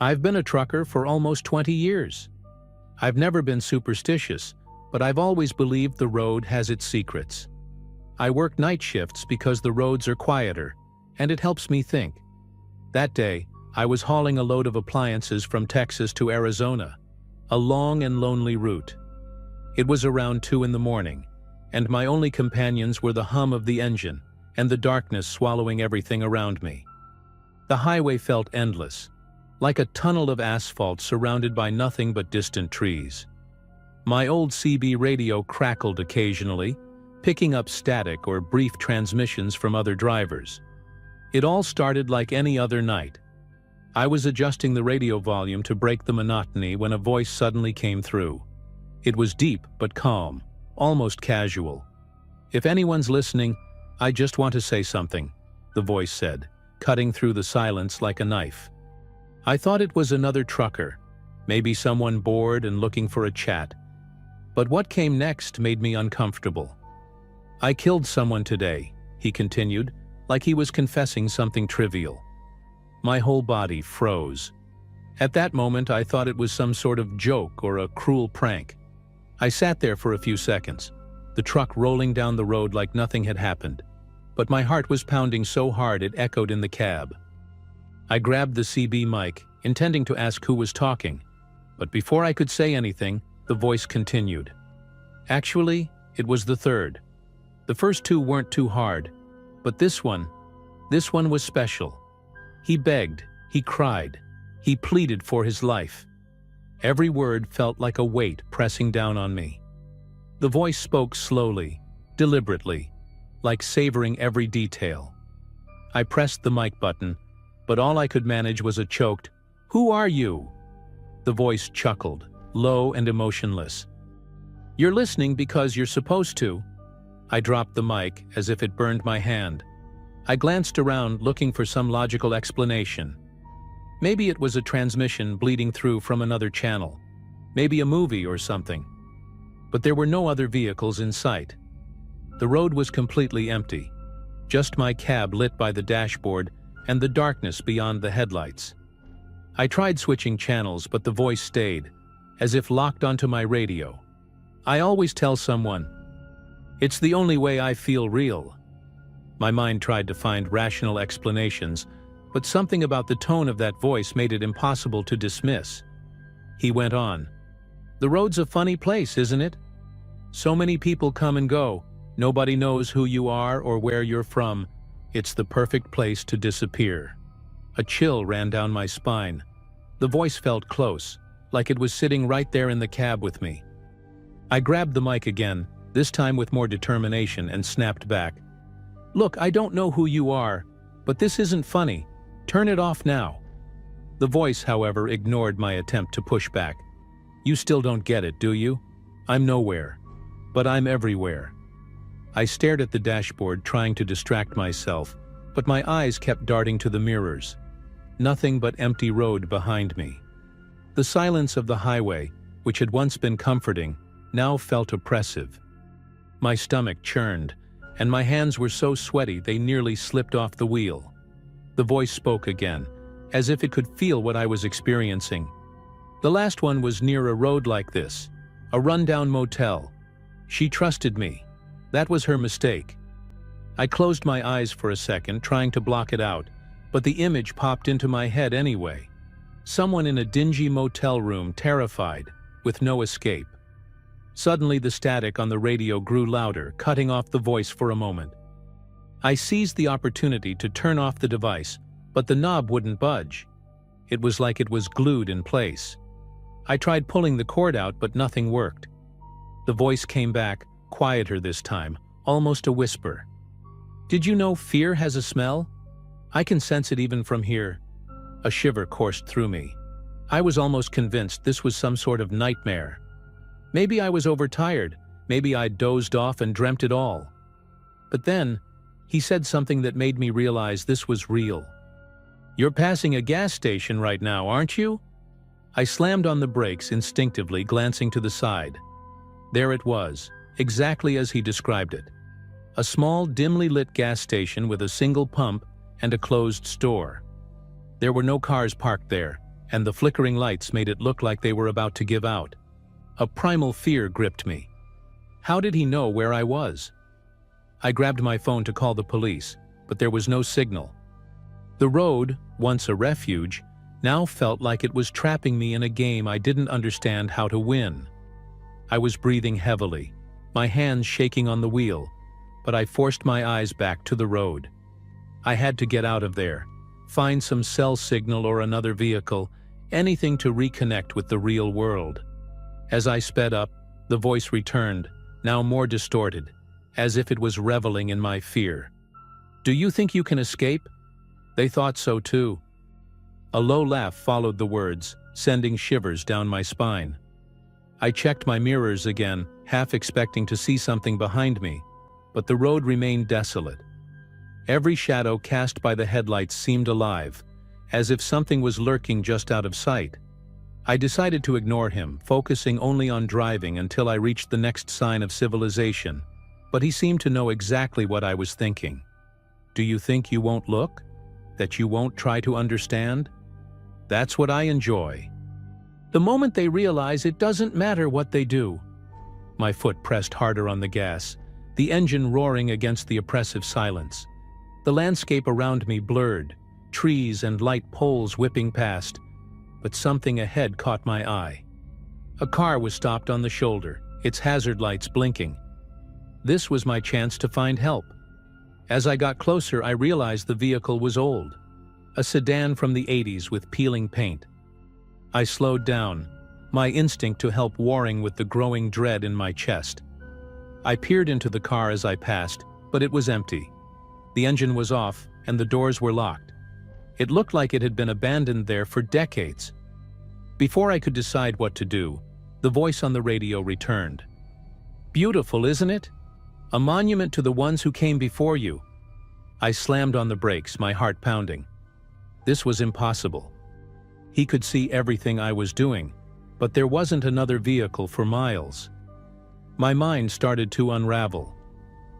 I've been a trucker for almost 20 years. I've never been superstitious, but I've always believed the road has its secrets. I work night shifts because the roads are quieter, and it helps me think. That day, I was hauling a load of appliances from Texas to Arizona, a long and lonely route. It was around 2 in the morning, and my only companions were the hum of the engine and the darkness swallowing everything around me. The highway felt endless, like a tunnel of asphalt surrounded by nothing but distant trees. My old CB radio crackled occasionally, picking up static or brief transmissions from other drivers. It all started like any other night. I was adjusting the radio volume to break the monotony when a voice suddenly came through. It was deep but calm, almost casual. "If anyone's listening, I just want to say something," the voice said, cutting through the silence like a knife. I thought it was another trucker, maybe someone bored and looking for a chat. But what came next made me uncomfortable. "I killed someone today," he continued, like he was confessing something trivial. My whole body froze. At that moment, I thought it was some sort of joke or a cruel prank. I sat there for a few seconds, the truck rolling down the road like nothing had happened, but my heart was pounding so hard it echoed in the cab. I grabbed the CB mic, intending to ask who was talking, but before I could say anything, the voice continued. Actually, it was the third. The first two weren't too hard, but this one was special. He begged, he cried, he pleaded for his life. Every word felt like a weight pressing down on me. The voice spoke slowly, deliberately, like savoring every detail. I pressed the mic button, but all I could manage was a choked, "Who are you?" The voice chuckled, low and emotionless. "You're listening because you're supposed to." I dropped the mic as if it burned my hand. I glanced around looking for some logical explanation. Maybe it was a transmission bleeding through from another channel. Maybe a movie or something. But there were no other vehicles in sight. The road was completely empty. Just my cab lit by the dashboard and the darkness beyond the headlights. I tried switching channels, but the voice stayed, as if locked onto my radio. I always tell someone, "It's the only way I feel real." My mind tried to find rational explanations, but something about the tone of that voice made it impossible to dismiss. He went on, "The road's a funny place, isn't it? So many people come and go. Nobody knows who you are or where you're from. It's the perfect place to disappear." A chill ran down my spine. The voice felt close, like it was sitting right there in the cab with me. I grabbed the mic again, this time with more determination, and snapped back. "Look, I don't know who you are, but this isn't funny. Turn it off now." The voice, however, ignored my attempt to push back. "You still don't get it, do you? I'm nowhere. But I'm everywhere." I stared at the dashboard, trying to distract myself, but my eyes kept darting to the mirrors. Nothing but empty road behind me. The silence of the highway, which had once been comforting, now felt oppressive. My stomach churned, and my hands were so sweaty they nearly slipped off the wheel. The voice spoke again, as if it could feel what I was experiencing. "The last one was near a road like this, a rundown motel. She trusted me. That was her mistake." I closed my eyes for a second, trying to block it out, but the image popped into my head anyway. Someone in a dingy motel room, terrified, with no escape. Suddenly the static on the radio grew louder, cutting off the voice for a moment. I seized the opportunity to turn off the device, but the knob wouldn't budge. It was like it was glued in place. I tried pulling the cord out, but nothing worked. The voice came back, quieter this time, almost a whisper. "Did you know fear has a smell? I can sense it even from here." A shiver coursed through me. I was almost convinced this was some sort of nightmare. Maybe I was overtired, maybe I'd dozed off and dreamt it all. But then, he said something that made me realize this was real. "You're passing a gas station right now, aren't you?" I slammed on the brakes instinctively, glancing to the side. There it was, exactly as he described it. A small, dimly lit gas station with a single pump and a closed store. There were no cars parked there, and the flickering lights made it look like they were about to give out. A primal fear gripped me. How did he know where I was? I grabbed my phone to call the police, but there was no signal. The road, once a refuge, now felt like it was trapping me in a game I didn't understand how to win. I was breathing heavily, my hands shaking on the wheel, but I forced my eyes back to the road. I had to get out of there, find some cell signal or another vehicle, anything to reconnect with the real world. As I sped up, the voice returned, now more distorted, as if it was reveling in my fear. "Do you think you can escape?" They thought so too. A low laugh followed the words, sending shivers down my spine. I checked my mirrors again, half expecting to see something behind me, but the road remained desolate. Every shadow cast by the headlights seemed alive, as if something was lurking just out of sight. I decided to ignore him, focusing only on driving until I reached the next sign of civilization, but he seemed to know exactly what I was thinking. "Do you think you won't look? That you won't try to understand? That's what I enjoy." The moment they realize it doesn't matter what they do. My foot pressed harder on the gas, the engine roaring against the oppressive silence. The landscape around me blurred, trees and light poles whipping past, but something ahead caught my eye. A car was stopped on the shoulder, its hazard lights blinking. This was my chance to find help. As I got closer, I realized the vehicle was old, a sedan from the 80s with peeling paint. I slowed down, my instinct to help warring with the growing dread in my chest. I peered into the car as I passed, but it was empty. The engine was off, and the doors were locked. It looked like it had been abandoned there for decades. Before I could decide what to do, the voice on the radio returned. "Beautiful, isn't it? A monument to the ones who came before you." I slammed on the brakes, my heart pounding. This was impossible. He could see everything I was doing, but there wasn't another vehicle for miles. My mind started to unravel.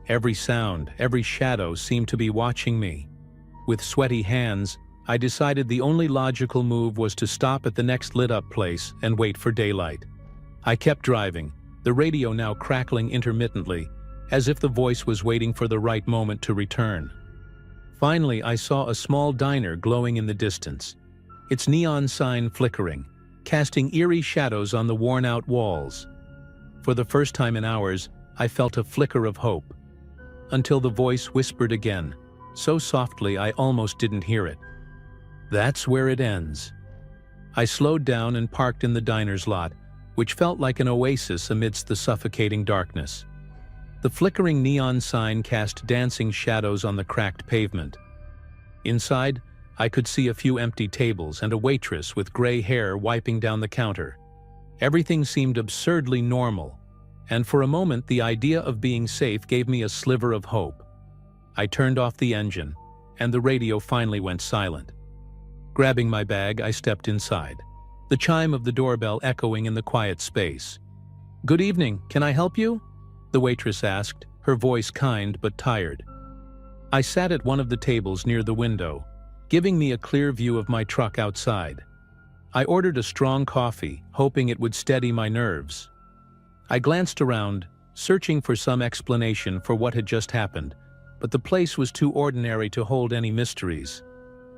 Every sound, every shadow seemed to be watching me. With sweaty hands, I decided the only logical move was to stop at the next lit-up place and wait for daylight. I kept driving, the radio now crackling intermittently, as if the voice was waiting for the right moment to return. Finally, I saw a small diner glowing in the distance, its neon sign flickering, casting eerie shadows on the worn-out walls. For the first time in hours, I felt a flicker of hope, until the voice whispered again, so softly I almost didn't hear it. "That's where it ends." I slowed down and parked in the diner's lot, which felt like an oasis amidst the suffocating darkness. The flickering neon sign cast dancing shadows on the cracked pavement. Inside, I could see a few empty tables and a waitress with gray hair wiping down the counter. Everything seemed absurdly normal, and for a moment the idea of being safe gave me a sliver of hope. I turned off the engine, and the radio finally went silent. Grabbing my bag, I stepped inside, the chime of the doorbell echoing in the quiet space. "Good evening, can I help you?" the waitress asked, her voice kind but tired. I sat at one of the tables near the window, giving me a clear view of my truck outside. I ordered a strong coffee, hoping it would steady my nerves. I glanced around, searching for some explanation for what had just happened, but the place was too ordinary to hold any mysteries.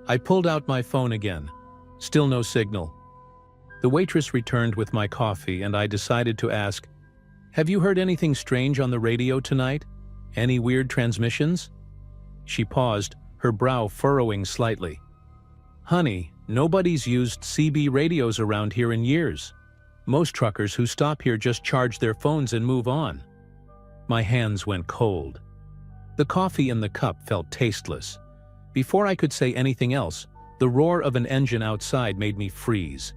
I pulled out my phone again. Still no signal. The waitress returned with my coffee, and I decided to ask, "Have you heard anything strange on the radio tonight? Any weird transmissions?" She paused, her brow furrowing slightly. "Honey, nobody's used CB radios around here in years. Most truckers who stop here just charge their phones and move on." My hands went cold. The coffee in the cup felt tasteless. Before I could say anything else, the roar of an engine outside made me freeze.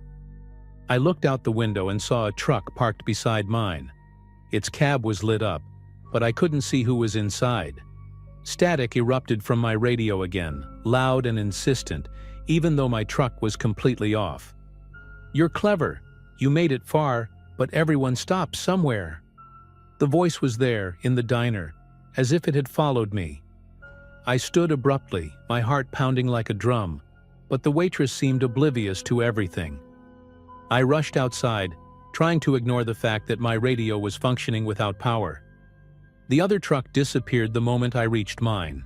I looked out the window and saw a truck parked beside mine. Its cab was lit up, but I couldn't see who was inside. Static erupted from my radio again, loud and insistent, even though my truck was completely off. "You're clever. You made it far, but everyone stops somewhere." The voice was there, in the diner, as if it had followed me. I stood abruptly, my heart pounding like a drum. but the waitress seemed oblivious to everything. I rushed outside, trying to ignore the fact that my radio was functioning without power. The other truck disappeared the moment I reached mine.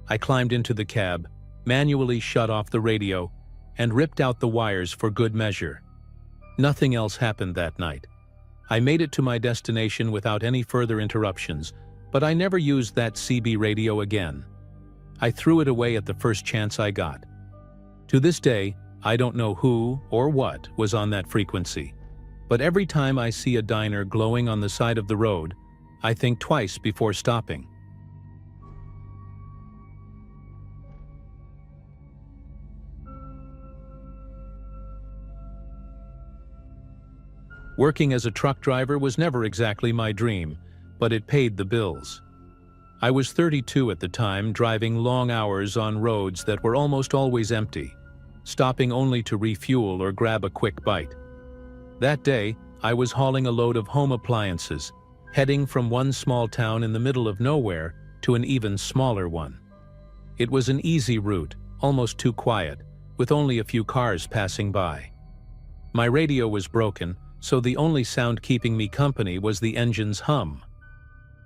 I climbed into the cab, manually shut off the radio, and ripped out the wires for good measure. Nothing else happened that night. I made it to my destination without any further interruptions, but I never used that CB radio again. I threw it away at the first chance I got. To this day, I don't know who or what was on that frequency, but every time I see a diner glowing on the side of the road, I think twice before stopping. Working as a truck driver was never exactly my dream, but it paid the bills. I was 32 at the time, driving long hours on roads that were almost always empty, stopping only to refuel or grab a quick bite. That day, I was hauling a load of home appliances, heading from one small town in the middle of nowhere to an even smaller one. It was an easy route, almost too quiet, with only a few cars passing by. My radio was broken, so the only sound keeping me company was the engine's hum.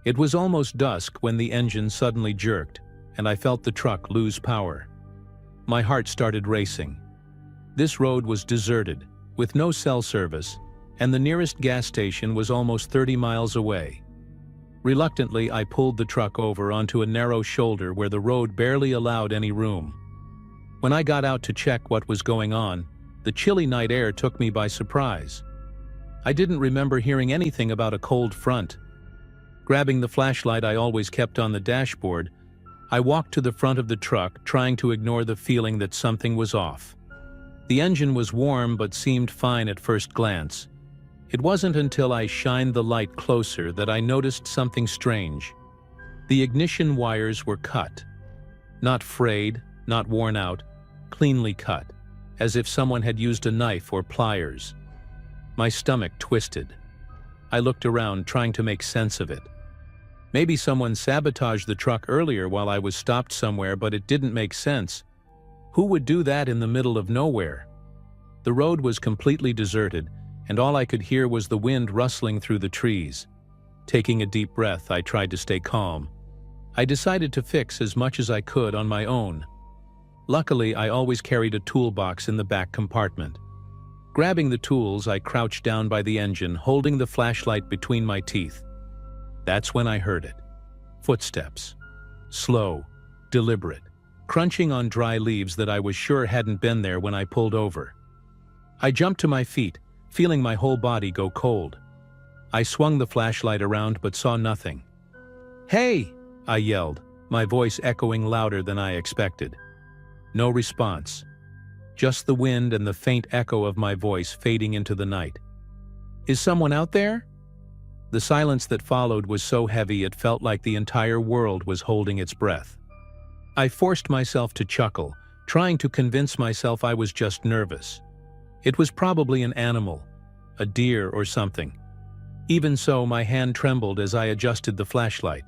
It was almost dusk when the engine suddenly jerked, and I felt the truck lose power. My heart started racing. This road was deserted, with no cell service, and the nearest gas station was almost 30 miles away. Reluctantly, I pulled the truck over onto a narrow shoulder where the road barely allowed any room. When I got out to check what was going on, the chilly night air took me by surprise. I didn't remember hearing anything about a cold front. Grabbing the flashlight I always kept on the dashboard, I walked to the front of the truck, trying to ignore the feeling that something was off. The engine was warm but seemed fine at first glance. It wasn't until I shined the light closer that I noticed something strange. The ignition wires were cut. Not frayed, not worn out, cleanly cut, as if someone had used a knife or pliers. My stomach twisted. I looked around, trying to make sense of it. Maybe someone sabotaged the truck earlier while I was stopped somewhere, but it didn't make sense. Who would do that in the middle of nowhere? The road was completely deserted, and all I could hear was the wind rustling through the trees. Taking a deep breath, I tried to stay calm. I decided to fix as much as I could on my own. Luckily, I always carried a toolbox in the back compartment. Grabbing the tools, I crouched down by the engine, holding the flashlight between my teeth. That's when I heard it. Footsteps. Slow, deliberate, crunching on dry leaves that I was sure hadn't been there when I pulled over. I jumped to my feet, feeling my whole body go cold. I swung the flashlight around but saw nothing. "Hey!" I yelled, my voice echoing louder than I expected. No response. Just the wind and the faint echo of my voice fading into the night. "Is someone out there?" The silence that followed was so heavy it felt like the entire world was holding its breath. I forced myself to chuckle, trying to convince myself I was just nervous. It was probably an animal, a deer or something. Even so, my hand trembled as I adjusted the flashlight.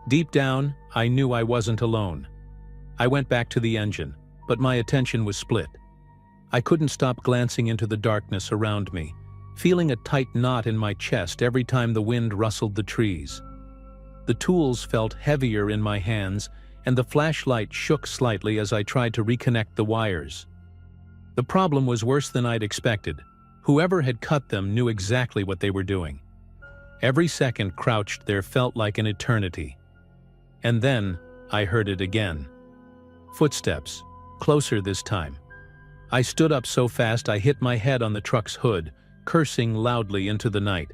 Deep down, I knew I wasn't alone. I went back to the engine, but my attention was split. I couldn't stop glancing into the darkness around me, feeling a tight knot in my chest every time the wind rustled the trees. The tools felt heavier in my hands, and the flashlight shook slightly as I tried to reconnect the wires. The problem was worse than I'd expected. Whoever had cut them knew exactly what they were doing. Every second crouched there felt like an eternity. And then I heard it again. Footsteps, closer this time. I stood up so fast I hit my head on the truck's hood, cursing loudly into the night.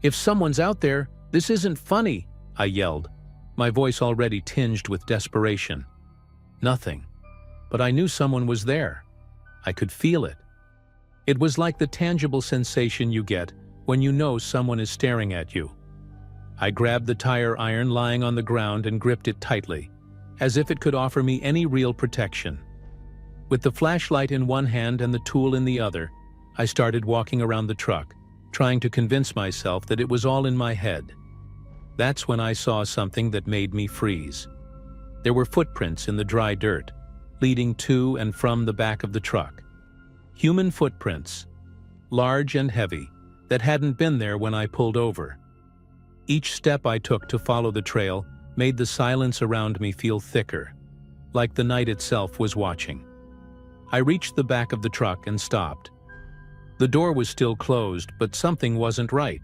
"If someone's out there, this isn't funny," I yelled, my voice already tinged with desperation. Nothing. But I knew someone was there. I could feel it. It was like the tangible sensation you get when you know someone is staring at you. I grabbed the tire iron lying on the ground and gripped it tightly, as if it could offer me any real protection. With the flashlight in one hand and the tool in the other, I started walking around the truck, trying to convince myself that it was all in my head. That's when I saw something that made me freeze. There were footprints in the dry dirt, leading to and from the back of the truck. Human footprints, large and heavy, that hadn't been there when I pulled over. Each step I took to follow the trail made the silence around me feel thicker, like the night itself was watching. I reached the back of the truck and stopped. The door was still closed, but something wasn't right.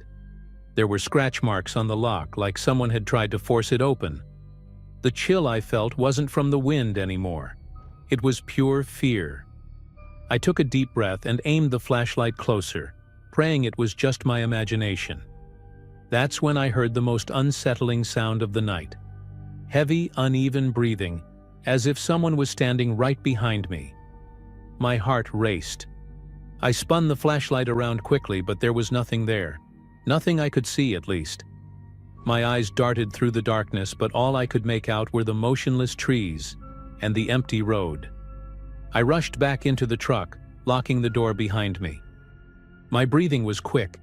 There were scratch marks on the lock, like someone had tried to force it open. The chill I felt wasn't from the wind anymore. It was pure fear. I took a deep breath and aimed the flashlight closer, praying it was just my imagination. That's when I heard the most unsettling sound of the night. Heavy, uneven breathing, as if someone was standing right behind me. My heart raced. I spun the flashlight around quickly, but there was nothing there. Nothing I could see, at least. My eyes darted through the darkness, but all I could make out were the motionless trees and the empty road. I rushed back into the truck, locking the door behind me. My breathing was quick,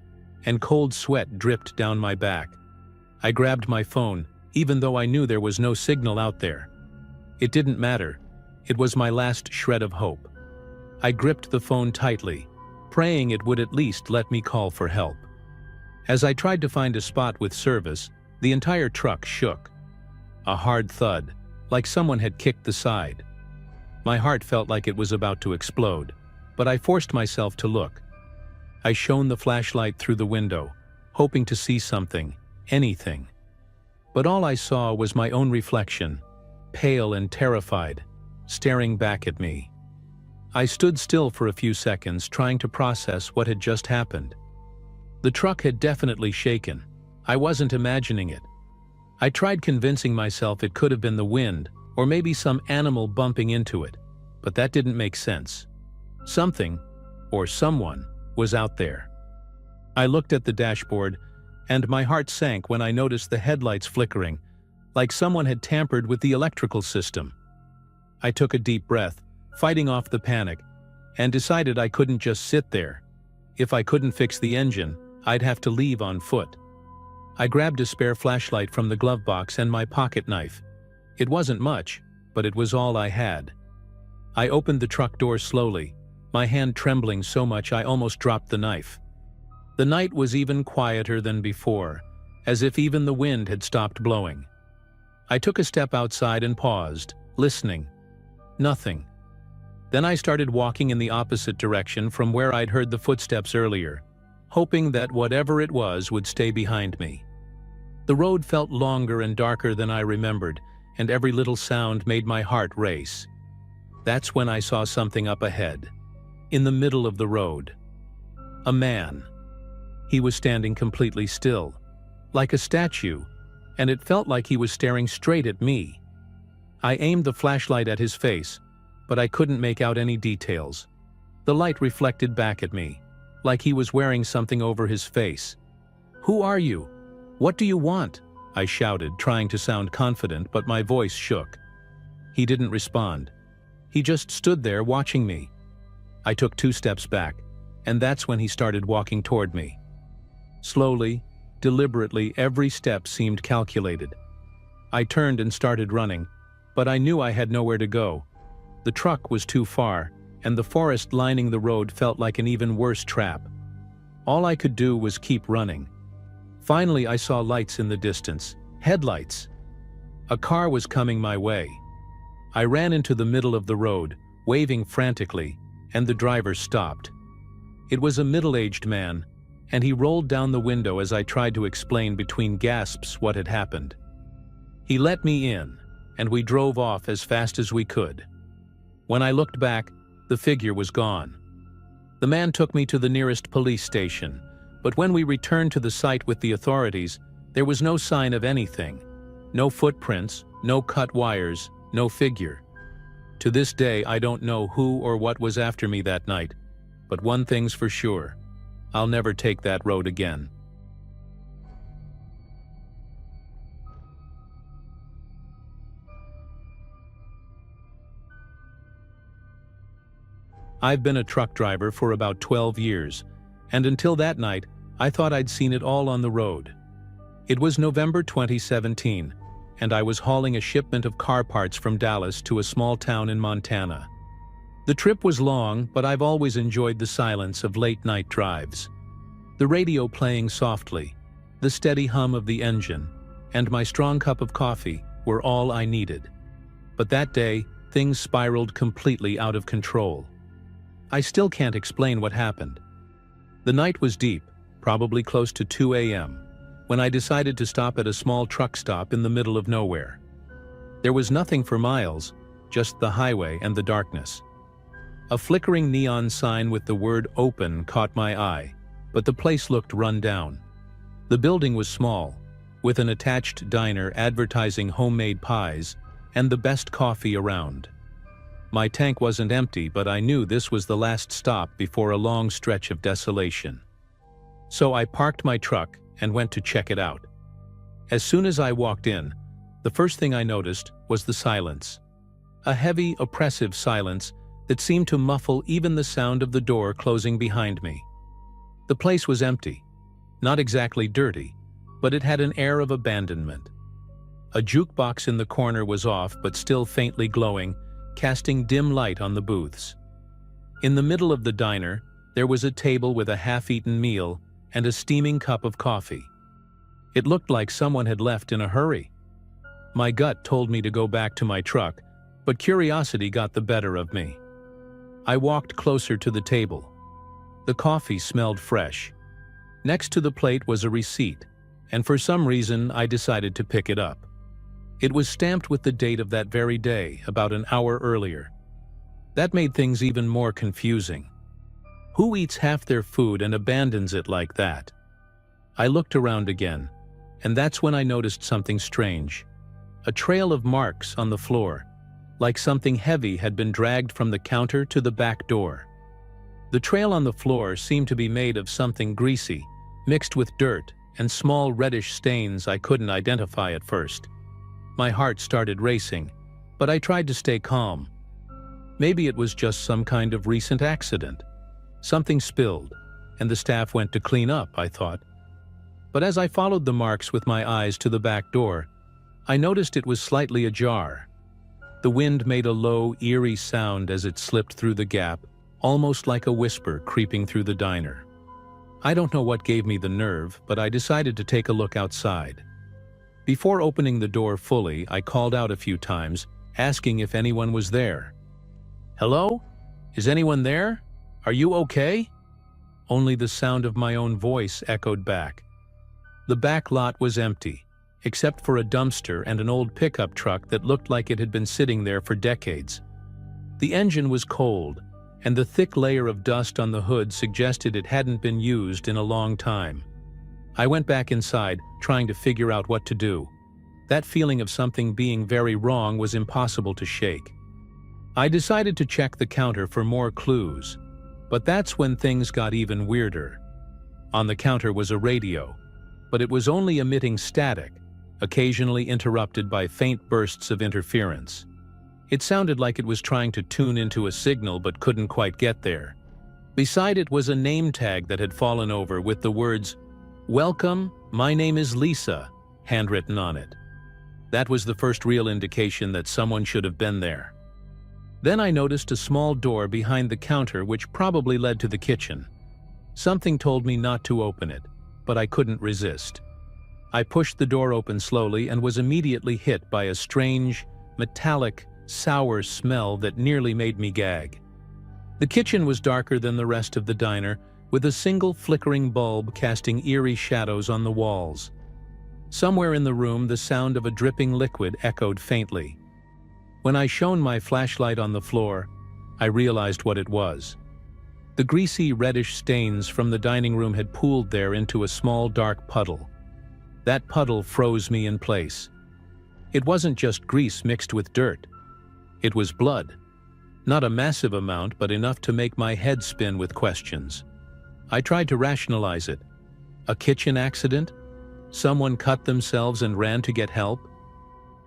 and cold sweat dripped down my back. I grabbed my phone, even though I knew there was no signal out there. It didn't matter. It was my last shred of hope. I gripped the phone tightly, praying it would at least let me call for help. As I tried to find a spot with service, the entire truck shook. A hard thud, like someone had kicked the side. My heart felt like it was about to explode, but I forced myself to look. I shone the flashlight through the window, hoping to see something, anything. But all I saw was my own reflection, pale and terrified, staring back at me. I stood still for a few seconds, trying to process what had just happened. The truck had definitely shaken. I wasn't imagining it. I tried convincing myself it could have been the wind, or maybe some animal bumping into it, but that didn't make sense. Something, or someone, was out there. I looked at the dashboard, and my heart sank when I noticed the headlights flickering, like someone had tampered with the electrical system. I took a deep breath, fighting off the panic, and decided I couldn't just sit there. If I couldn't fix the engine, I'd have to leave on foot. I grabbed a spare flashlight from the glove box and my pocket knife. It wasn't much, but it was all I had. I opened the truck door slowly, my hand trembling so much I almost dropped the knife. The night was even quieter than before, as if even the wind had stopped blowing. I took a step outside and paused, listening. Nothing. Then I started walking in the opposite direction from where I'd heard the footsteps earlier, hoping that whatever it was would stay behind me. The road felt longer and darker than I remembered, and every little sound made my heart race. That's when I saw something up ahead, in the middle of the road. A man. He was standing completely still, like a statue, and it felt like he was staring straight at me. I aimed the flashlight at his face, but I couldn't make out any details. The light reflected back at me, like he was wearing something over his face. "Who are you? What do you want?" I shouted, trying to sound confident, but my voice shook. He didn't respond. He just stood there watching me. I took 2 steps back, and that's when he started walking toward me. Slowly, deliberately, every step seemed calculated. I turned and started running, but I knew I had nowhere to go. The truck was too far, and the forest lining the road felt like an even worse trap. All I could do was keep running. Finally, I saw lights in the distance. Headlights. A car was coming my way. I ran into the middle of the road, waving frantically, and the driver stopped. It was a middle-aged man, and he rolled down the window as I tried to explain between gasps what had happened. He let me in, and we drove off as fast as we could. When I looked back, the figure was gone. The man took me to the nearest police station, but when we returned to the site with the authorities, there was no sign of anything. No footprints, no cut wires, no figure. To this day, I don't know who or what was after me that night, but one thing's for sure: I'll never take that road again. I've been a truck driver for about 12 years, and until that night, I thought I'd seen it all on the road. It was November 2017, and I was hauling a shipment of car parts from Dallas to a small town in Montana. The trip was long, but I've always enjoyed the silence of late-night drives. The radio playing softly, the steady hum of the engine, and my strong cup of coffee were all I needed. But that day, things spiraled completely out of control. I still can't explain what happened. The night was deep, probably close to 2 a.m., when I decided to stop at a small truck stop in the middle of nowhere. There was nothing for miles, just the highway and the darkness. A flickering neon sign with the word "Open" caught my eye, but the place looked run down. The building was small, with an attached diner advertising homemade pies and the best coffee around. My tank wasn't empty, but I knew this was the last stop before a long stretch of desolation. So I parked my truck and went to check it out. As soon as I walked in, the first thing I noticed was the silence. A heavy, oppressive silence that seemed to muffle even the sound of the door closing behind me. The place was empty, not exactly dirty, but it had an air of abandonment. A jukebox in the corner was off but still faintly glowing, casting dim light on the booths. In the middle of the diner, there was a table with a half-eaten meal and a steaming cup of coffee. It looked like someone had left in a hurry. My gut told me to go back to my truck, but curiosity got the better of me. I walked closer to the table. The coffee smelled fresh. Next to the plate was a receipt, and for some reason I decided to pick it up. It was stamped with the date of that very day, about an hour earlier. That made things even more confusing. Who eats half their food and abandons it like that? I looked around again, and that's when I noticed something strange. A trail of marks on the floor, like something heavy had been dragged from the counter to the back door. The trail on the floor seemed to be made of something greasy, mixed with dirt and small reddish stains I couldn't identify at first. My heart started racing, but I tried to stay calm. Maybe it was just some kind of recent accident. Something spilled, and the staff went to clean up, I thought. But as I followed the marks with my eyes to the back door, I noticed it was slightly ajar. The wind made a low, eerie sound as it slipped through the gap, almost like a whisper creeping through the diner. I don't know what gave me the nerve, but I decided to take a look outside. Before opening the door fully, I called out a few times, asking if anyone was there. "Hello? Is anyone there? Are you okay?" Only the sound of my own voice echoed back. The back lot was empty, except for a dumpster and an old pickup truck that looked like it had been sitting there for decades. The engine was cold, and the thick layer of dust on the hood suggested it hadn't been used in a long time. I went back inside, trying to figure out what to do. That feeling of something being very wrong was impossible to shake. I decided to check the counter for more clues, but that's when things got even weirder. On the counter was a radio, but it was only emitting static, occasionally interrupted by faint bursts of interference. It sounded like it was trying to tune into a signal but couldn't quite get there. Beside it was a name tag that had fallen over with the words, "Welcome, my name is Lisa," handwritten on it. That was the first real indication that someone should have been there. Then I noticed a small door behind the counter which probably led to the kitchen. Something told me not to open it, but I couldn't resist. I pushed the door open slowly and was immediately hit by a strange, metallic, sour smell that nearly made me gag. The kitchen was darker than the rest of the diner, with a single flickering bulb casting eerie shadows on the walls. Somewhere in the room, the sound of a dripping liquid echoed faintly. When I shone my flashlight on the floor, I realized what it was. The greasy, reddish stains from the dining room had pooled there into a small, dark puddle. That puddle froze me in place. It wasn't just grease mixed with dirt. It was blood. Not a massive amount, but enough to make my head spin with questions. I tried to rationalize it. A kitchen accident? Someone cut themselves and ran to get help?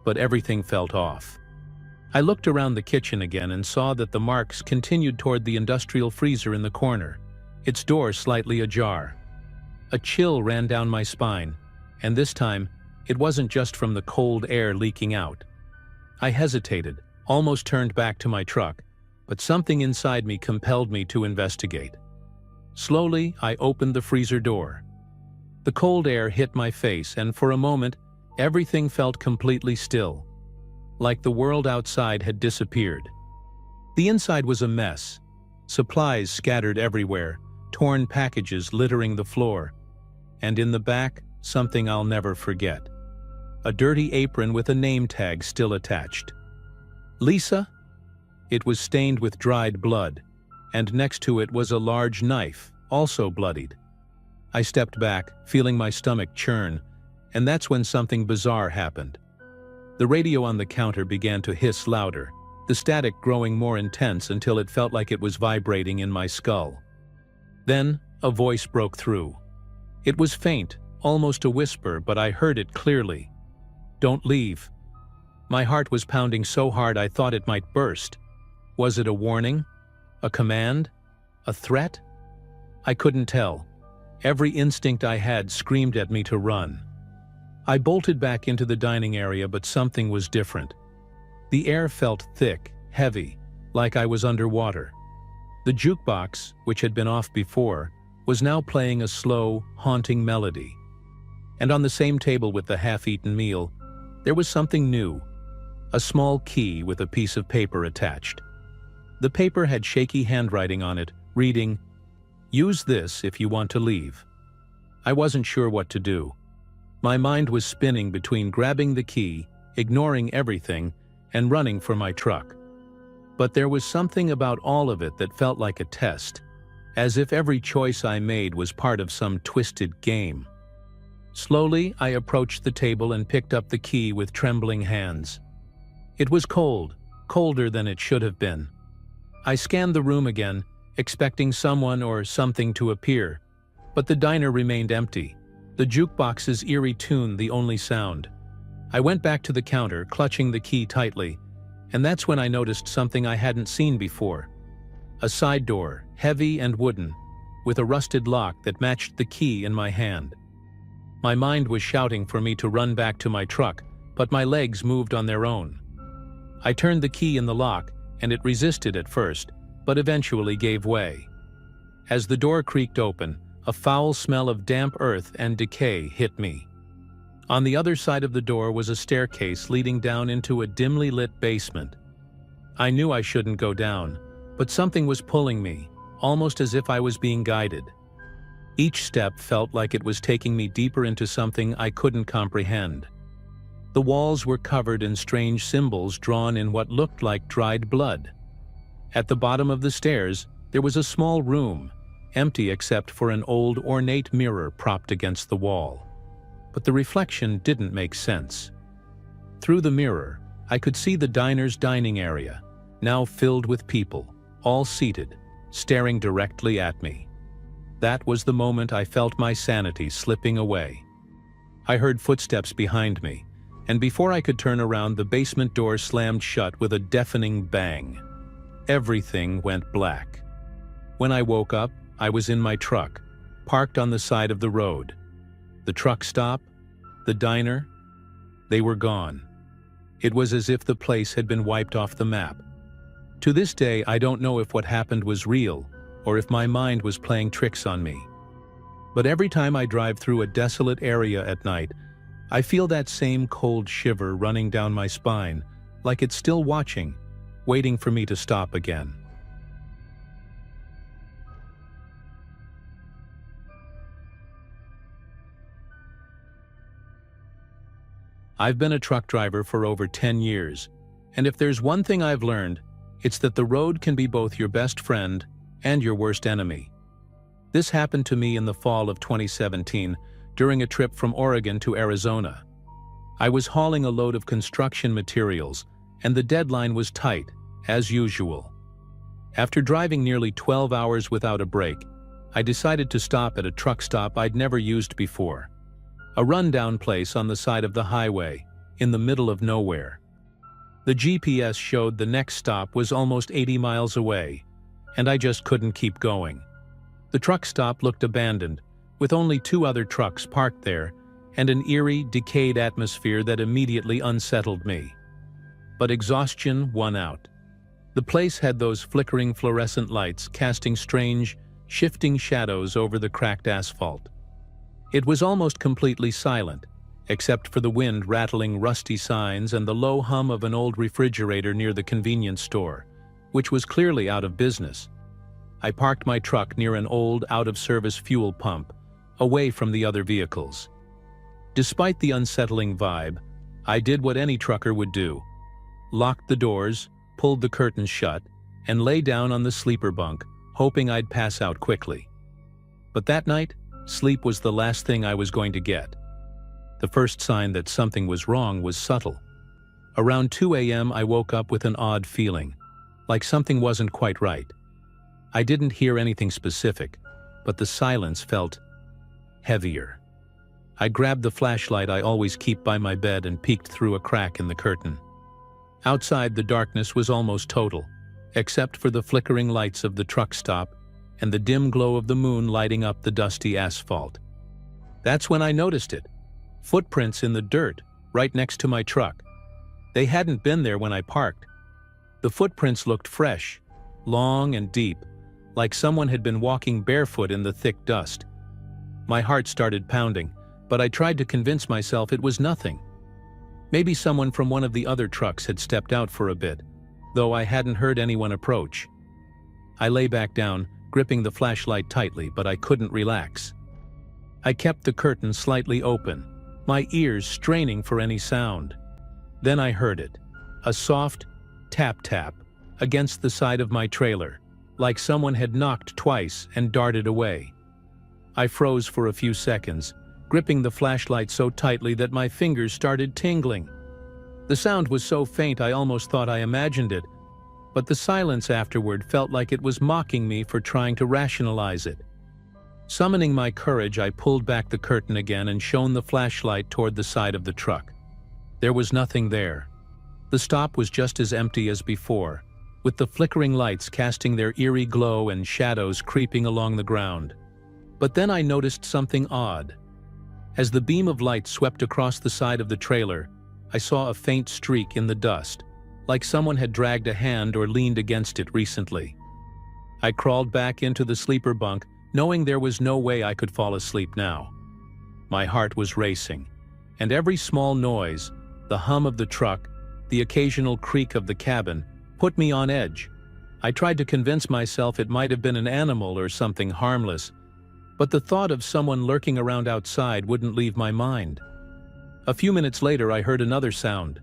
But everything felt off. I looked around the kitchen again and saw that the marks continued toward the industrial freezer in the corner, its door slightly ajar. A chill ran down my spine, and this time, It wasn't just from the cold air leaking out. I hesitated, almost turned back to my truck, but something inside me compelled me to investigate. Slowly, I opened the freezer door. The cold air hit my face, and for a moment, everything felt completely still, like the world outside had disappeared. The inside was a mess. Supplies scattered everywhere, torn packages littering the floor, and in the back, something I'll never forget. A dirty apron with a name tag still attached. Lisa? It was stained with dried blood, and next to it was a large knife, also bloodied. I stepped back, feeling my stomach churn, and that's when something bizarre happened. The radio on the counter began to hiss louder, the static growing more intense until it felt like it was vibrating in my skull. Then, a voice broke through. It was faint, almost a whisper, but I heard it clearly. "Don't leave." My heart was pounding so hard I thought it might burst. Was it a warning? A command? A threat? I couldn't tell. Every instinct I had screamed at me to run. I bolted back into the dining area, but something was different. The air felt thick, heavy, like I was underwater. The jukebox, which had been off before, was now playing a slow, haunting melody. And on the same table with the half-eaten meal, there was something new, a small key with a piece of paper attached. The paper had shaky handwriting on it, reading, "Use this if you want to leave." I wasn't sure what to do. My mind was spinning between grabbing the key, ignoring everything, and running for my truck. But there was something about all of it that felt like a test, as if every choice I made was part of some twisted game. Slowly, I approached the table and picked up the key with trembling hands. It was cold, colder than it should have been. I scanned the room again, expecting someone or something to appear, but the diner remained empty, the jukebox's eerie tune the only sound. I went back to the counter, clutching the key tightly, and that's when I noticed something I hadn't seen before. A side door, heavy and wooden, with a rusted lock that matched the key in my hand. My mind was shouting for me to run back to my truck, but my legs moved on their own. I turned the key in the lock, and it resisted at first, but eventually gave way. As the door creaked open, a foul smell of damp earth and decay hit me. On the other side of the door was a staircase leading down into a dimly lit basement. I knew I shouldn't go down, but something was pulling me, almost as if I was being guided. Each step felt like it was taking me deeper into something I couldn't comprehend. The walls were covered in strange symbols drawn in what looked like dried blood. At the bottom of the stairs, there was a small room, empty except for an old ornate mirror propped against the wall. But the reflection didn't make sense. Through the mirror, I could see the diner's dining area, now filled with people, all seated, staring directly at me. That was the moment I felt my sanity slipping away. I heard footsteps behind me, and before I could turn around, the basement door slammed shut with a deafening bang. Everything went black. When I woke up, I was in my truck, parked on the side of the road. The truck stop, the diner, they were gone. It was as if the place had been wiped off the map. To this day, I don't know if what happened was real or if my mind was playing tricks on me. But every time I drive through a desolate area at night, I feel that same cold shiver running down my spine, like it's still watching, waiting for me to stop again. I've been a truck driver for over 10 years, and if there's one thing I've learned, it's that the road can be both your best friend and your worst enemy. This happened to me in the fall of 2017 during a trip from Oregon to Arizona. I was hauling a load of construction materials, and the deadline was tight, as usual. After driving nearly 12 hours without a break, I decided to stop at a truck stop I'd never used before. A rundown place on the side of the highway, in the middle of nowhere. The GPS showed the next stop was almost 80 miles away, and I just couldn't keep going. The truck stop looked abandoned, with only 2 other trucks parked there, and an eerie, decayed atmosphere that immediately unsettled me. But exhaustion won out. The place had those flickering fluorescent lights casting strange, shifting shadows over the cracked asphalt. It was almost completely silent, except for the wind rattling rusty signs and the low hum of an old refrigerator near the convenience store, which was clearly out of business. I parked my truck near an old, out-of-service fuel pump, away from the other vehicles. Despite the unsettling vibe, I did what any trucker would do: locked the doors, pulled the curtains shut, and lay down on the sleeper bunk, hoping I'd pass out quickly. But that night, sleep was the last thing I was going to get. The first sign that something was wrong was subtle. Around 2 a.m. I woke up with an odd feeling, like something wasn't quite right. I didn't hear anything specific, but the silence felt heavier. I grabbed the flashlight I always keep by my bed and peeked through a crack in the curtain. Outside, the darkness was almost total, except for the flickering lights of the truck stop and the dim glow of the moon lighting up the dusty asphalt. That's when I noticed it. Footprints in the dirt, right next to my truck. They hadn't been there when I parked. The footprints looked fresh, long and deep, like someone had been walking barefoot in the thick dust. My heart started pounding, but I tried to convince myself it was nothing. Maybe someone from one of the other trucks had stepped out for a bit, though I hadn't heard anyone approach. I lay back down, gripping the flashlight tightly, but I couldn't relax. I kept the curtain slightly open, my ears straining for any sound. Then I heard it, a soft tap-tap against the side of my trailer, like someone had knocked twice and darted away. I froze for a few seconds, gripping the flashlight so tightly that my fingers started tingling. The sound was so faint I almost thought I imagined it, but the silence afterward felt like it was mocking me for trying to rationalize it. Summoning my courage, I pulled back the curtain again and shone the flashlight toward the side of the truck. There was nothing there. The stop was just as empty as before, with the flickering lights casting their eerie glow and shadows creeping along the ground. But then I noticed something odd. As the beam of light swept across the side of the trailer, I saw a faint streak in the dust, like someone had dragged a hand or leaned against it recently. I crawled back into the sleeper bunk, knowing there was no way I could fall asleep now. My heart was racing, and every small noise, the hum of the truck, the occasional creak of the cabin, put me on edge. I tried to convince myself it might have been an animal or something harmless, but the thought of someone lurking around outside wouldn't leave my mind. A few minutes later, I heard another sound,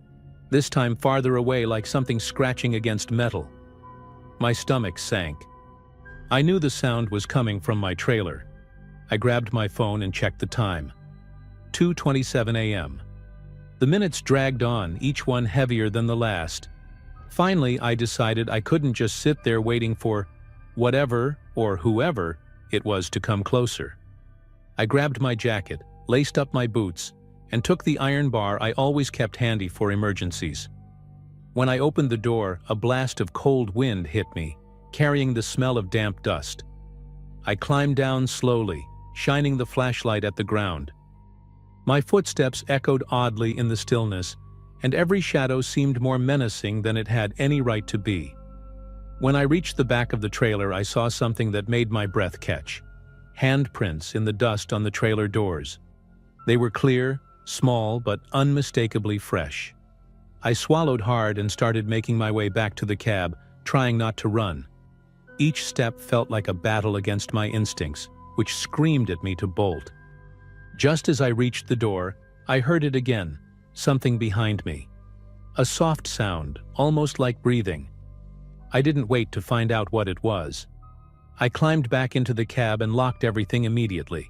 this time farther away, like something scratching against metal. My stomach sank. I knew the sound was coming from my trailer. I grabbed my phone and checked the time. 2:27 a.m. The minutes dragged on, each one heavier than the last. Finally, I decided I couldn't just sit there waiting for whatever or whoever it was to come closer. I grabbed my jacket, laced up my boots, and took the iron bar I always kept handy for emergencies. When I opened the door, a blast of cold wind hit me, carrying the smell of damp dust. I climbed down slowly, shining the flashlight at the ground. My footsteps echoed oddly in the stillness, and every shadow seemed more menacing than it had any right to be. When I reached the back of the trailer, I saw something that made my breath catch. Handprints in the dust on the trailer doors. They were clear, small, but unmistakably fresh. I swallowed hard and started making my way back to the cab, trying not to run. Each step felt like a battle against my instincts, which screamed at me to bolt. Just as I reached the door, I heard it again, something behind me. A soft sound, almost like breathing. I didn't wait to find out what it was. I climbed back into the cab and locked everything immediately.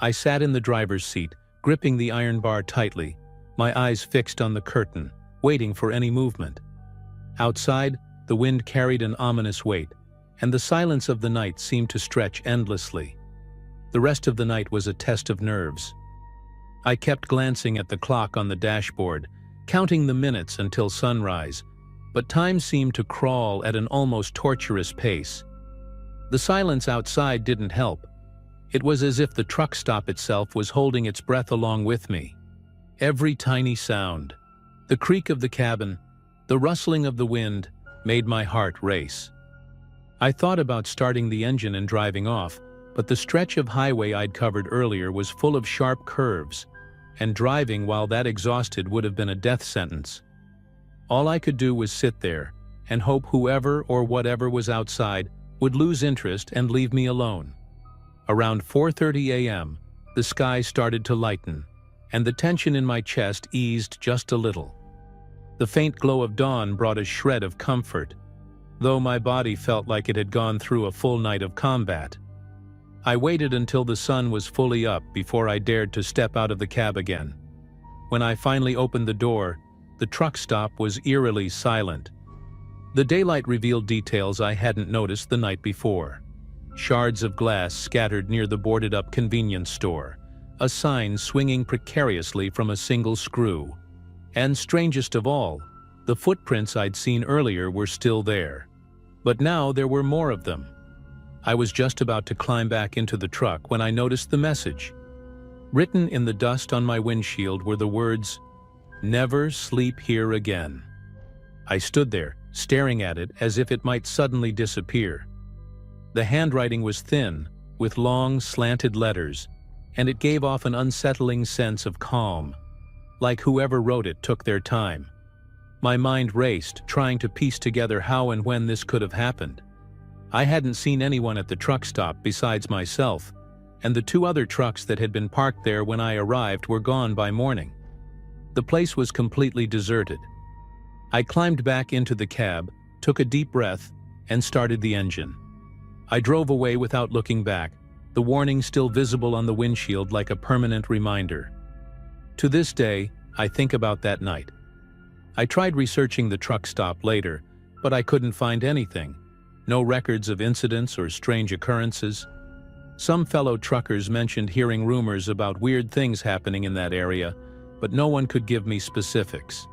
I sat in the driver's seat, gripping the iron bar tightly, my eyes fixed on the curtain, waiting for any movement. Outside, the wind carried an ominous weight, and the silence of the night seemed to stretch endlessly. The rest of the night was a test of nerves. I kept glancing at the clock on the dashboard, counting the minutes until sunrise, but time seemed to crawl at an almost torturous pace. The silence outside didn't help. It was as if the truck stop itself was holding its breath along with me. Every tiny sound, the creak of the cabin, the rustling of the wind, made my heart race. I thought about starting the engine and driving off, but the stretch of highway I'd covered earlier was full of sharp curves, and driving while that exhausted would have been a death sentence. All I could do was sit there and hope whoever or whatever was outside would lose interest and leave me alone. Around 4:30 a.m., the sky started to lighten, and the tension in my chest eased just a little. The faint glow of dawn brought a shred of comfort, though my body felt like it had gone through a full night of combat. I waited until the sun was fully up before I dared to step out of the cab again. When I finally opened the door, the truck stop was eerily silent. The daylight revealed details I hadn't noticed the night before. Shards of glass scattered near the boarded-up convenience store, a sign swinging precariously from a single screw. And strangest of all, the footprints I'd seen earlier were still there. But now there were more of them. I was just about to climb back into the truck when I noticed the message. Written in the dust on my windshield were the words, "Never sleep here again." I stood there, staring at it as if it might suddenly disappear. The handwriting was thin, with long, slanted letters, and it gave off an unsettling sense of calm, like whoever wrote it took their time. My mind raced, trying to piece together how and when this could have happened. I hadn't seen anyone at the truck stop besides myself, and the two other trucks that had been parked there when I arrived were gone by morning. The place was completely deserted. I climbed back into the cab, took a deep breath, and started the engine. I drove away without looking back, the warning still visible on the windshield like a permanent reminder. To this day, I think about that night. I tried researching the truck stop later, but I couldn't find anything. No records of incidents or strange occurrences. Some fellow truckers mentioned hearing rumors about weird things happening in that area, but no one could give me specifics.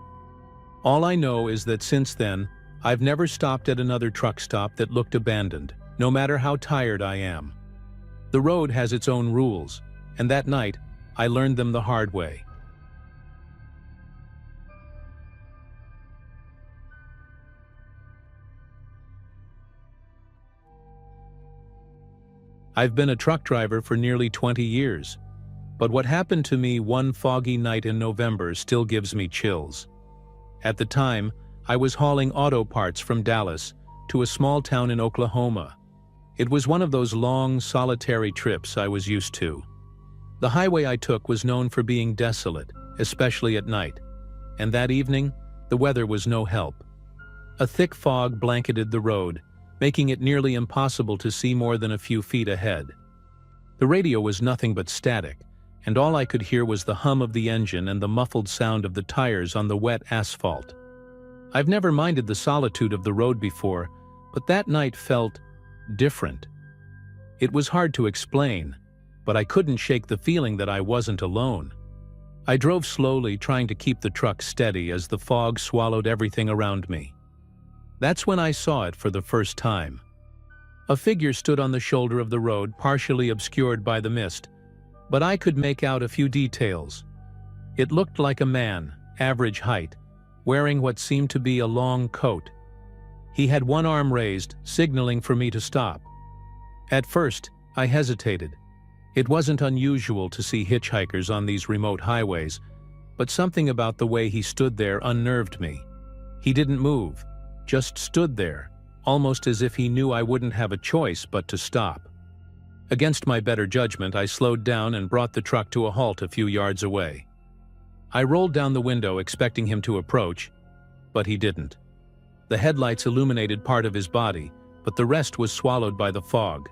All I know is that since then, I've never stopped at another truck stop that looked abandoned, no matter how tired I am. The road has its own rules, and that night, I learned them the hard way. I've been a truck driver for nearly 20 years, but what happened to me one foggy night in November still gives me chills. At the time, I was hauling auto parts from Dallas to a small town in Oklahoma. It was one of those long, solitary trips I was used to. The highway I took was known for being desolate, especially at night, and that evening, the weather was no help. A thick fog blanketed the road, making it nearly impossible to see more than a few feet ahead. The radio was nothing but static, and all I could hear was the hum of the engine and the muffled sound of the tires on the wet asphalt. I've never minded the solitude of the road before, but that night felt different. It was hard to explain, but I couldn't shake the feeling that I wasn't alone. I drove slowly, trying to keep the truck steady as the fog swallowed everything around me. That's when I saw it for the first time. A figure stood on the shoulder of the road, partially obscured by the mist, but I could make out a few details. It looked like a man, average height, wearing what seemed to be a long coat. He had one arm raised, signaling for me to stop. At first, I hesitated. It wasn't unusual to see hitchhikers on these remote highways, but something about the way he stood there unnerved me. He didn't move, just stood there, almost as if he knew I wouldn't have a choice but to stop. Against my better judgment, I slowed down and brought the truck to a halt a few yards away. I rolled down the window expecting him to approach, but he didn't. The headlights illuminated part of his body, but the rest was swallowed by the fog.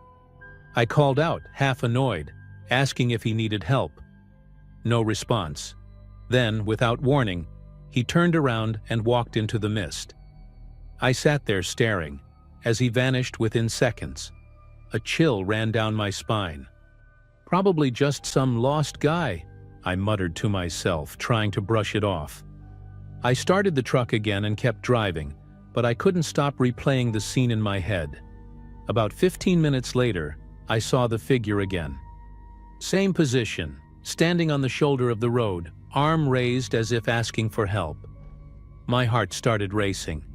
I called out, half annoyed, asking if he needed help. No response. Then, without warning, he turned around and walked into the mist. I sat there staring, as he vanished within seconds. A chill ran down my spine. Probably just some lost guy, I muttered to myself, trying to brush it off. I started the truck again and kept driving, but I couldn't stop replaying the scene in my head. About 15 minutes later, I saw the figure again, Same position, standing on the shoulder of the road, arm raised as if asking for help. My heart started racing.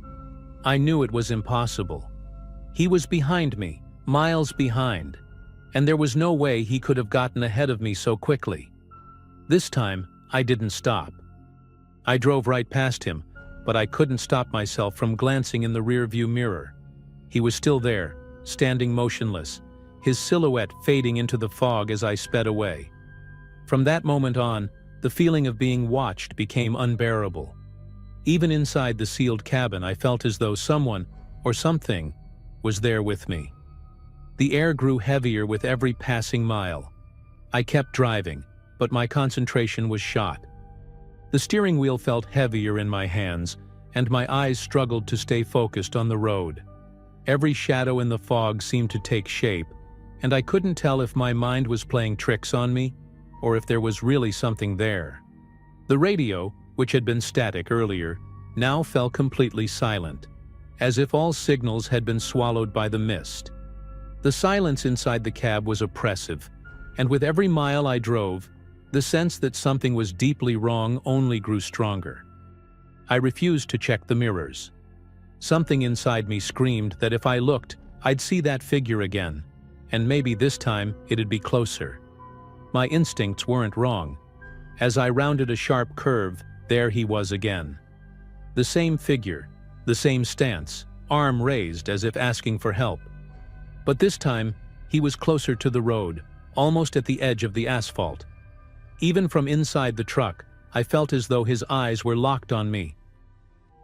I knew it was impossible. He was behind me, miles behind, and there was no way he could have gotten ahead of me so quickly. This time, I didn't stop. I drove right past him, but I couldn't stop myself from glancing in the rearview mirror. He was still there, standing motionless, his silhouette fading into the fog as I sped away. From that moment on, the feeling of being watched became unbearable. Even inside the sealed cabin, I felt as though someone, or something, was there with me. The air grew heavier with every passing mile. I kept driving, but my concentration was shot. The steering wheel felt heavier in my hands, and my eyes struggled to stay focused on the road. Every shadow in the fog seemed to take shape, and I couldn't tell if my mind was playing tricks on me, or if there was really something there. The radio, which had been static earlier, now fell completely silent, as if all signals had been swallowed by the mist. The silence inside the cab was oppressive, and with every mile I drove, the sense that something was deeply wrong only grew stronger. I refused to check the mirrors. Something inside me screamed that if I looked, I'd see that figure again, and maybe this time it'd be closer. My instincts weren't wrong. As I rounded a sharp curve, there he was again. The same figure, the same stance, arm raised as if asking for help. But this time, he was closer to the road, almost at the edge of the asphalt. Even from inside the truck, I felt as though his eyes were locked on me.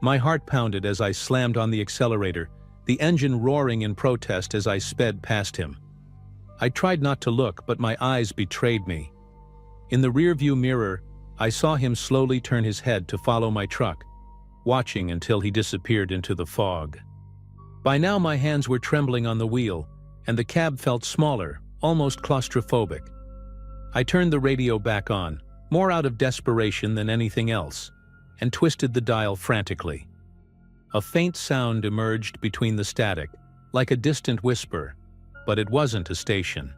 My heart pounded as I slammed on the accelerator, the engine roaring in protest as I sped past him. I tried not to look, but my eyes betrayed me. In the rearview mirror, I saw him slowly turn his head to follow my truck, watching until he disappeared into the fog. By now my hands were trembling on the wheel, and the cab felt smaller, almost claustrophobic. I turned the radio back on, more out of desperation than anything else, and twisted the dial frantically. A faint sound emerged between the static, like a distant whisper, but it wasn't a station.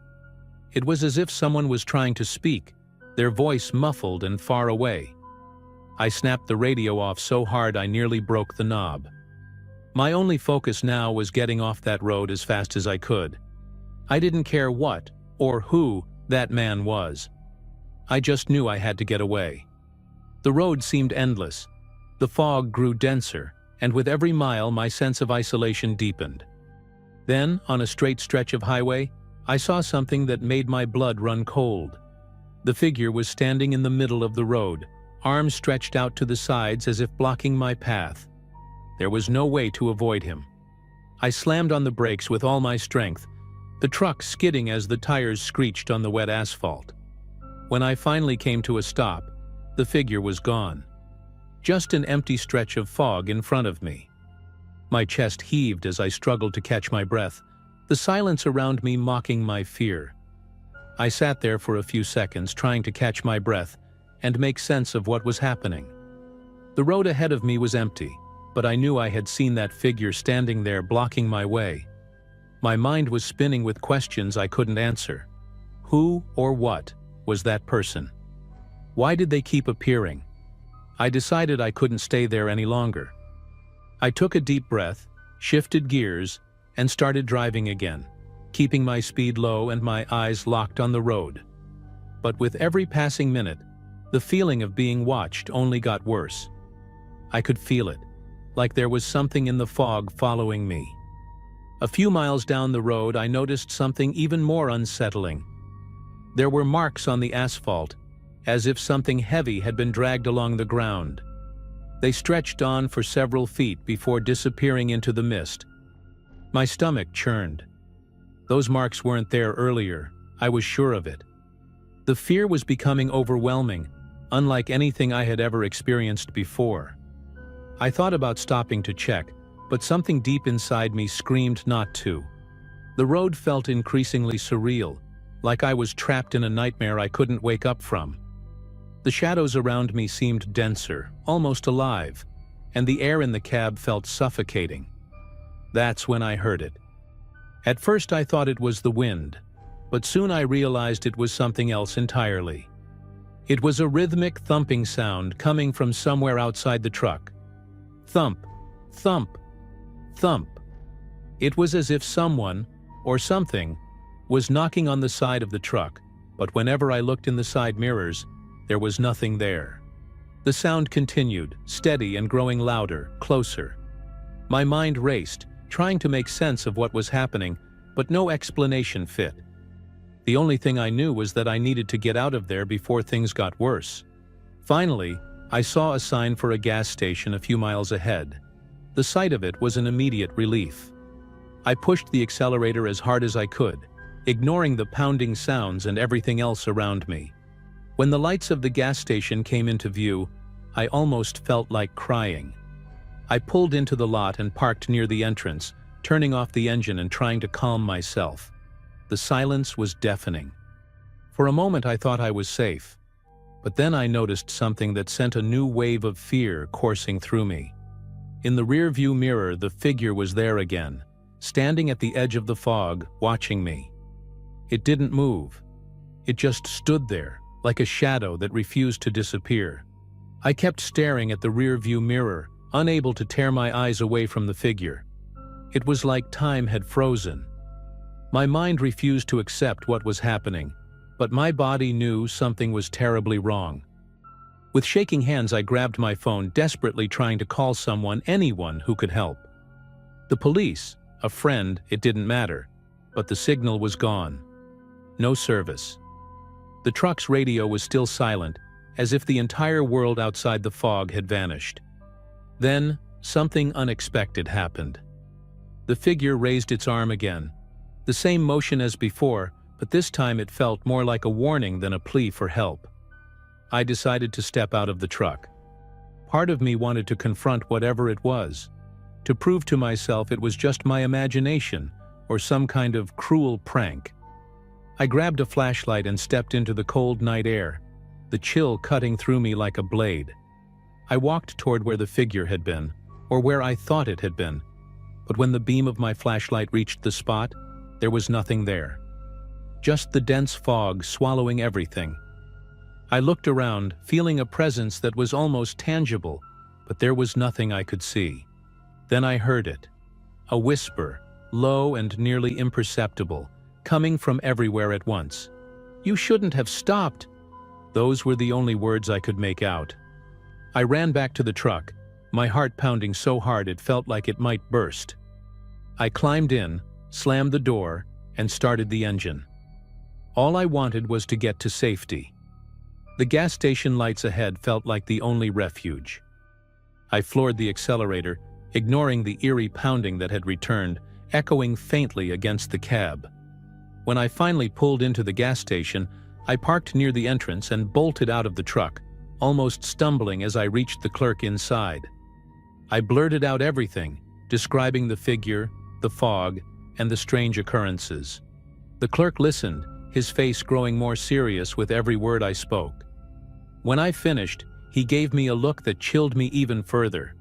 It was as if someone was trying to speak, their voice muffled and far away. I snapped the radio off so hard I nearly broke the knob. My only focus now was getting off that road as fast as I could. I didn't care what, or who, that man was. I just knew I had to get away. The road seemed endless. The fog grew denser, and with every mile my sense of isolation deepened. Then, on a straight stretch of highway, I saw something that made my blood run cold. The figure was standing in the middle of the road, arms stretched out to the sides as if blocking my path. There was no way to avoid him. I slammed on the brakes with all my strength, the truck skidding as the tires screeched on the wet asphalt. When I finally came to a stop, the figure was gone. Just an empty stretch of fog in front of me. My chest heaved as I struggled to catch my breath, the silence around me mocking my fear. I sat there for a few seconds trying to catch my breath and make sense of what was happening. The road ahead of me was empty, but I knew I had seen that figure standing there blocking my way. My mind was spinning with questions I couldn't answer. Who or what was that person? Why did they keep appearing? I decided I couldn't stay there any longer. I took a deep breath, shifted gears, and started driving again, keeping my speed low and my eyes locked on the road. But with every passing minute, the feeling of being watched only got worse. I could feel it, like there was something in the fog following me. A few miles down the road, I noticed something even more unsettling. There were marks on the asphalt, as if something heavy had been dragged along the ground. They stretched on for several feet before disappearing into the mist. My stomach churned. Those marks weren't there earlier, I was sure of it. The fear was becoming overwhelming, unlike anything I had ever experienced before. I thought about stopping to check, but something deep inside me screamed not to. The road felt increasingly surreal, like I was trapped in a nightmare I couldn't wake up from. The shadows around me seemed denser, almost alive, and the air in the cab felt suffocating. That's when I heard it. At first I thought it was the wind, but soon I realized it was something else entirely. It was a rhythmic thumping sound coming from somewhere outside the truck. Thump, thump, thump. It was as if someone, or something, was knocking on the side of the truck, but whenever I looked in the side mirrors, there was nothing there. The sound continued, steady and growing louder, closer. My mind raced, trying to make sense of what was happening, but no explanation fit. The only thing I knew was that I needed to get out of there before things got worse. Finally, I saw a sign for a gas station a few miles ahead. The sight of it was an immediate relief. I pushed the accelerator as hard as I could, ignoring the pounding sounds and everything else around me. When the lights of the gas station came into view, I almost felt like crying. I pulled into the lot and parked near the entrance, turning off the engine and trying to calm myself. The silence was deafening. For a moment I thought I was safe, but then I noticed something that sent a new wave of fear coursing through me. In the rearview mirror, the figure was there again, standing at the edge of the fog, watching me. It didn't move. It just stood there, like a shadow that refused to disappear. I kept staring at the rearview mirror, unable to tear my eyes away from the figure. It was like time had frozen. My mind refused to accept what was happening, but my body knew something was terribly wrong. With shaking hands, I grabbed my phone, desperately trying to call someone, anyone who could help. The police, a friend, it didn't matter, but the signal was gone. No service. The truck's radio was still silent, as if the entire world outside the fog had vanished. Then, something unexpected happened. The figure raised its arm again. The same motion as before, but this time it felt more like a warning than a plea for help. I decided to step out of the truck. Part of me wanted to confront whatever it was, to prove to myself it was just my imagination or some kind of cruel prank. I grabbed a flashlight and stepped into the cold night air, the chill cutting through me like a blade. I walked toward where the figure had been, or where I thought it had been, but when the beam of my flashlight reached the spot, there was nothing there. Just the dense fog swallowing everything. I looked around, feeling a presence that was almost tangible, but there was nothing I could see. Then I heard it. A whisper, low and nearly imperceptible, coming from everywhere at once. "You shouldn't have stopped." Those were the only words I could make out. I ran back to the truck, my heart pounding so hard it felt like it might burst. I climbed in, slammed the door, and started the engine. All I wanted was to get to safety. The gas station lights ahead felt like the only refuge. I floored the accelerator, ignoring the eerie pounding that had returned, echoing faintly against the cab. When I finally pulled into the gas station, I parked near the entrance and bolted out of the truck, almost stumbling as I reached the clerk inside. I blurted out everything, describing the figure, the fog, and the strange occurrences. The clerk listened, his face growing more serious with every word I spoke. When I finished, he gave me a look that chilled me even further.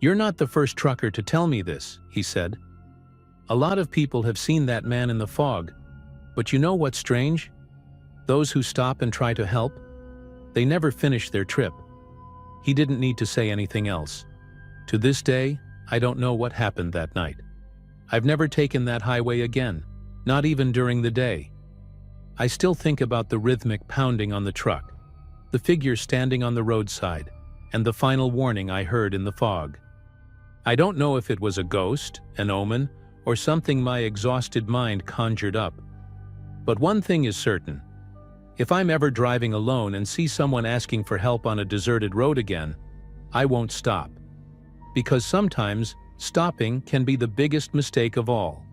"You're not the first trucker to tell me this," he said. "A lot of people have seen that man in the fog, but you know what's strange? Those who stop and try to help, they never finish their trip." He didn't need to say anything else. To this day, I don't know what happened that night. I've never taken that highway again, not even during the day. I still think about the rhythmic pounding on the truck, the figure standing on the roadside, and the final warning I heard in the fog. I don't know if it was a ghost, an omen, or something my exhausted mind conjured up. But one thing is certain. If I'm ever driving alone and see someone asking for help on a deserted road again, I won't stop. Because sometimes stopping can be the biggest mistake of all.